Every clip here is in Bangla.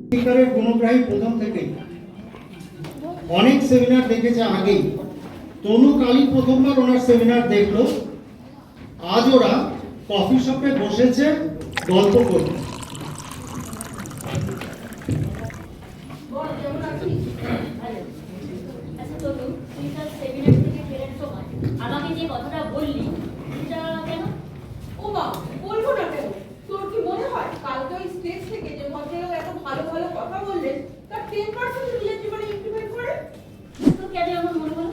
স্পিকারের গুণগ্রাহী প্রথম থেকে অনেক সেমিনার দেখেছে আগেই। তনু কালী প্রথমবার ওনার সেমিনার দেখলো। আজ ওরা কফি শপে বসেছে গল্প করবে। আমাকে যে কথাটা বললি সেটা কেন? ও মা, বলবো না কেন? তোর কি মনে হয় কালকে ওই স্টেজ থেকে যে ভদ্রলোক এত ভালো ভালো কথা বললেন তার 10% নিজের জীবনে ইমপ্লিমেন্ট করে? তো কেন আমার মনে হলো?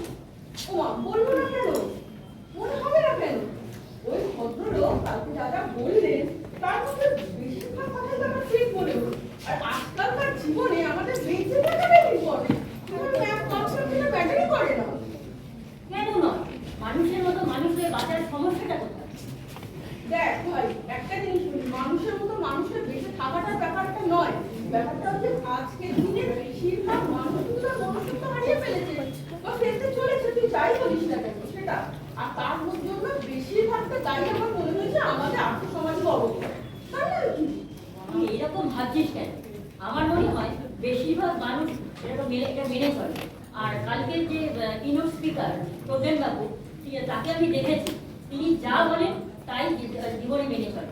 ও মা, বলবো না কেন? মনে হবে না কেন? ওই ভদ্রলোক কালকে যা যা বললেন তার মধ্যে বেশিরভাগ কথাই তো আমার ঠিক মনে হলো। আর আজকালকার জীবনে আমাদের বেঁচে থাকাটাই ইম্পর্টেন্ট। ম্যাপ কনসেপ্টটা ব্যাটারি করে না। কেন নয়? মানুষের মতো মানুষের বাঁচার সমস্যাটা কোথায়? দেখ ভাই, একটা জিনিস বলি, মানুষের মতো মানুষের বেঁচে থাকাটার ব্যাপারটা নয়। ব্যাপারটা হচ্ছে আজকের দিনে বেশিরভাগ মানুষ তার মনুষ্যত্ব হারিয়ে ফেলেছে বা ফেলতে চলেছে, তুই যাই বলিস না কেন সেটা। আর তার মধ্যে বেশিরভাগটা দায়ী আমার মনে হয়েছে আমাদের আর্থসামাজিক অবস্থা। তাই না কি? তুই এইরকম ভাবছিস কেন? আমার মনে হয় বেশিরভাগ মানুষ এটা মেনে চলে। আর কালকে যে কিনোট স্পিকার প্রদেন বাবু, তাকে আমি দেখেছি, তিনি যা বলেন তাই জীবনে মেনে চলে।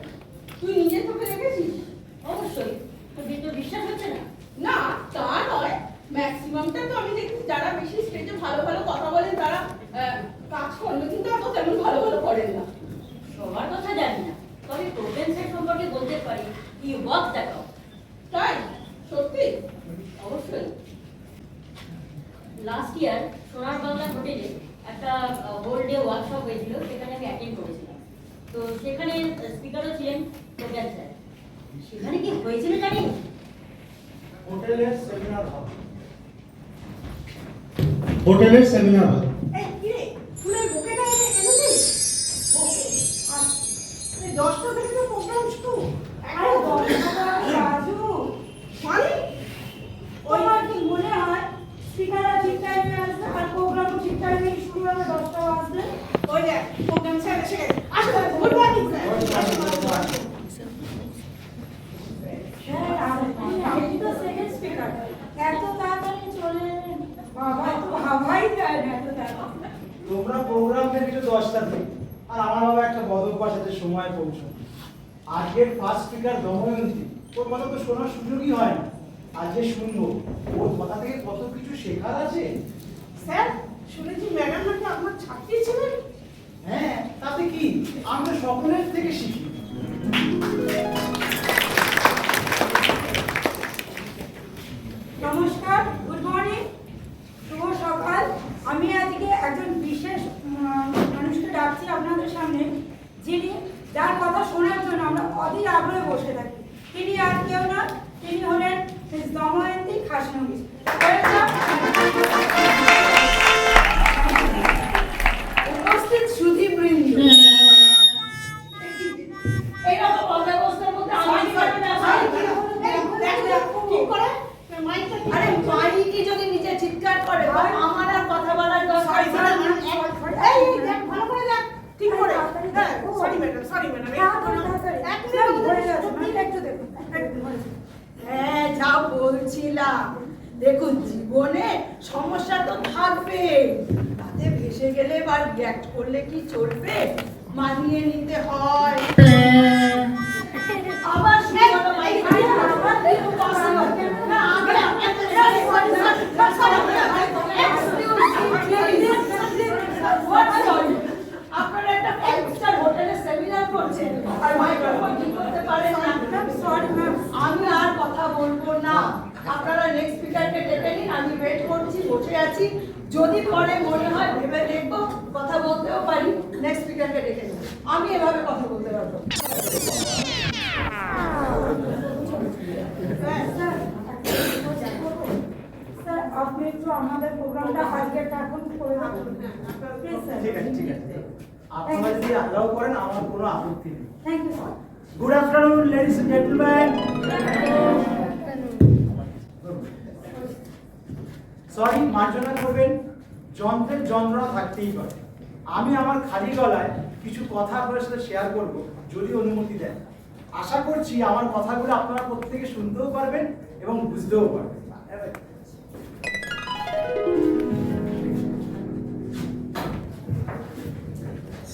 তুই নিজের চোখে দেখেছিস? অবশ্যই। তোর বিশ্বাস হচ্ছে না? না, তা নয়। ম্যাক্সিমামটা তো আমি দেখেছি যারা বেশি স্টেজে ভালো ভালো কথা বলেন তারা কাজ করলে কিন্তু আবার তেমন ভালো ভালো করেন না। সবার কথা জানি না, তবে প্রোটেন্সের সম্পর্কে বলতে পারি কি ওয়ার্ক দেখাও। তাই? সত্যি? অবশ্যই। লাস্ট ইয়ার সোনার বাংলা হোটেলে একটা হোল ডে ওয়ার্কশপ হয়েছিল, সেখানে আমি অ্যাটেন্ড করেছিলাম। তো সেখানে স্পিকারও ছিলেন প্রজ্ঞান স্যার। সেখানে কি হয়েছিল জানি? হোটেলের সেমিনার হল। হোটেলের সেমিনার হল। এই কি রে, ফুলের বুকেটা এনেছিস? ওকে, আচ্ছা। এই 10টা থেকে তো প্রোগ্রাম শুরু। আরে 10টা রাজু, মানে ওই আর কি মনে হয় স্পিকাররা ঠিক টাইমে আসবে আর প্রোগ্রামও ঠিক টাইমে শুরু হবে 10টা বাজলে। ওই দেখ প্রোগ্রাম স্যার এসে গেছে। আসো, গুড মর্নিং স্যার। হ্যাঁ, আপনি তো সেকেন্ড স্পিকার, এত তাড়াতাড়ি চলে এলেন। বাবা তো ভাবাই যায় না এত তাড়াতাড়ি। তোমরা প্রোগ্রাম দেখেছো 10টা থেকে, আর আমার বাবা একটা বদ অভ্যাস আছে সময় পৌঁছো। আজকের ফার্স্ট স্পিকার দময়ন্তী, ওর কথা তো শোনার সুযোগই হয় না। আজকে শুনবো, ওর কথা থেকে কত কিছু শেখার আছে। স্যার, শুনেছি ম্যাডাম নাকি আপনার ছাত্রী ছিলেন? হ্যাঁ, তাতে কি, আমরা সকলের থেকে শিখি। নমস্কার, গুড মর্নিং, শুভ সকাল। আমি আজকে একজন বিশেষ মানুষকে ডাকছি আপনাদের সামনে, যার কথা শোনার জন্য আমরা অধীর আগ্রহে বসে থাকি। তিনি আর কেউ না, তিনি হলেন মিস দময়ন্তী খাসনবিশ। উপস্থিত সুধীবৃন্দ, এইরকম অব্যবস্থার মধ্যে আমি পারবে না। ঠিক করে আরে মাইকি যদি নিচে চিৎকার করে আমার আর কথা বলার দরকার নেই। এই দেখ, ভালো করে দেখ, ঠিক করে। হ্যাঁ, সরি ম্যাডাম, সরি ম্যাডাম। হ্যাঁ, যা বলছিলাম, দেখুন জীবনে সমস্যা তো থাকবে, তাতে ভেসে গেলে বা রিঅ্যাক্ট করলে কি চলবে? মানিয়ে নিতে হয়। আবার আপনারা একটা 5 স্টার হোটেলে সেমিনার করছেন আর মাইক্রোফোন ঠিক করতে পারেন না। সরি ম্যাম, আমি আর কথা বলবো না। আপনারা নেক্সট স্পিকারকে ডেকে নিন, আমি ওয়েট করছি, বসে আছি। যদি পরে মনে হয় ভেবে দেখবো, কথা বলতেও পারি। নেক্সট স্পিকারকে ডেকে নিন, আমি এভাবে কথা বলতে পারবো। স্যার, আপনি একটু আমাদের প্রোগ্রামটা আজকের এখন করে দেবেন? Please sir. ঠিক আছে, ঠিক আছে। আপনারা যদি আলাও করেন আমার কোনো আপত্তি নেই। Thank you sir. Good afternoon ladies and gentleman. Sorry, মার্জনা করবেন, যন্ত্রের যন্ত্রণা থাকতেই পারে। আমি আমার খালি গলায় কিছু কথা আপনার সাথে শেয়ার করব, যদি অনুমতি দেন। আশা করছি আমার কথাগুলো আপনারা প্রত্যেকে শুনতেও পারবেন এবং বুঝতেও পারবেন।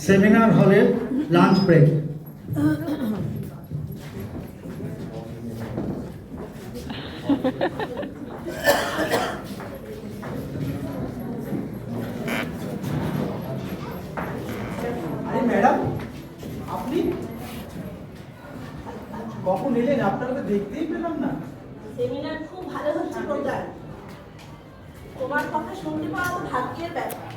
সেমিনার হলের লাঞ্চ ব্রেক। আরে ম্যাডাম, আপনি কখন এলেন? আপনারা তো দেখতেই পেলাম না। সেমিনার খুব ভালো হচ্ছে প্রজ্ঞা, তোমার কথা শুনতে পাওয়া তো ভাগ্যের ব্যাপার।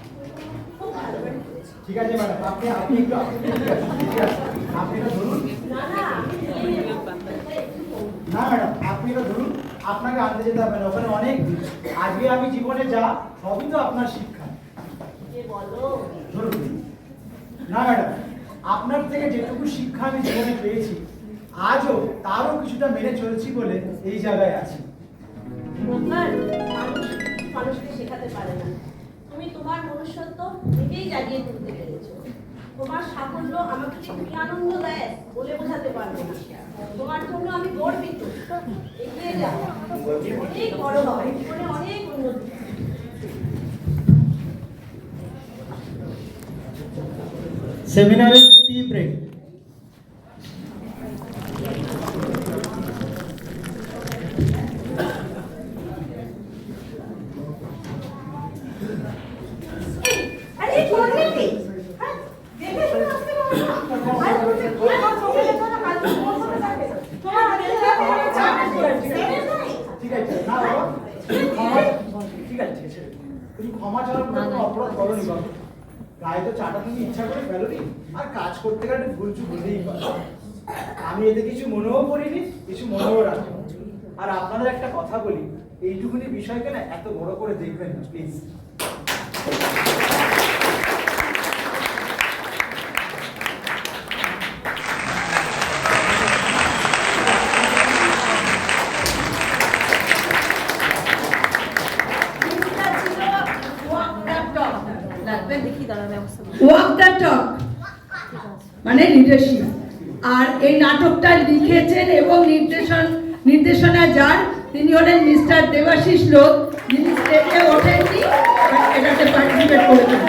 খুব ভালো হয়েছে। ঠিক আছে ম্যাডাম, আপনি একটু আপনি এটা ধরুন। না না আমি নিয়ে নেব। না ম্যাডাম, আপনি এটা ধরুন, আপনাকে আনতে যেতে হবে না, ওখানে অনেক ভিড়। আজকে আমি জীবনে যা সবই তো আপনার শিক্ষা। কে বলো? ধরুন। না ম্যাডাম, আপনার থেকে যেটুকু শিক্ষা আমি জীবনে পেয়েছি আজও তারও কিছুটা মেনে চলছি বলে এই জায়গায় আছি। প্রজ্ঞা, মানুষ মানুষকে শেখাতে পারে না। তুমি তোমার মনুষ্যত্ব নিজেই জাগিয়ে তুলতে পেরেছো। তোমার সাফল্য আমাকে যে কি আনন্দ দেয় বলে বোঝাতে পারবো না। তোমার জন্য আমি গর্বিত। এগিয়ে যাও, অনেক বড় হবে, জীবনে অনেক উন্নতি। সেমিনারের টি ব্রেক। আরে করবে কি? হ্যাঁ, দেখে শুনে আসতে পারো না। আর তুমি কি আমার চোখে দেখো না, কাল থেকে তোমার সাথে থাকবে। তোমার হাতে হাতে আমার চাকরি করেছে। ঠিক আছে, না বাবা, ঠিক আছে, তুমি ক্ষমা চাওয়ার কোনো অপরাধ করনি বাবা। গায়ে তো চাটা তুমি ইচ্ছা করে ফেলোনি, আর কাজ করতে গেলে ভুল চুক হতেই পারে। আমি এতে কিছু মনেও করিনি, কিছু মনেও রাখিনি। আর আপনাদের একটা কথা বলি, এইটুকুনি বিষয়কে না এত বড় করে দেখবেন না প্লিজ। ওয়াক দ্য টক মানে লিডারশিপ। আর এই নাটকটা লিখেছেন এবং নির্দেশনা যার, তিনি হলেন মিস্টার দেবাশিস লোধ, যিনি স্টেজে ওঠেননি, এটাতে পার্টিসিপেট করেছেন।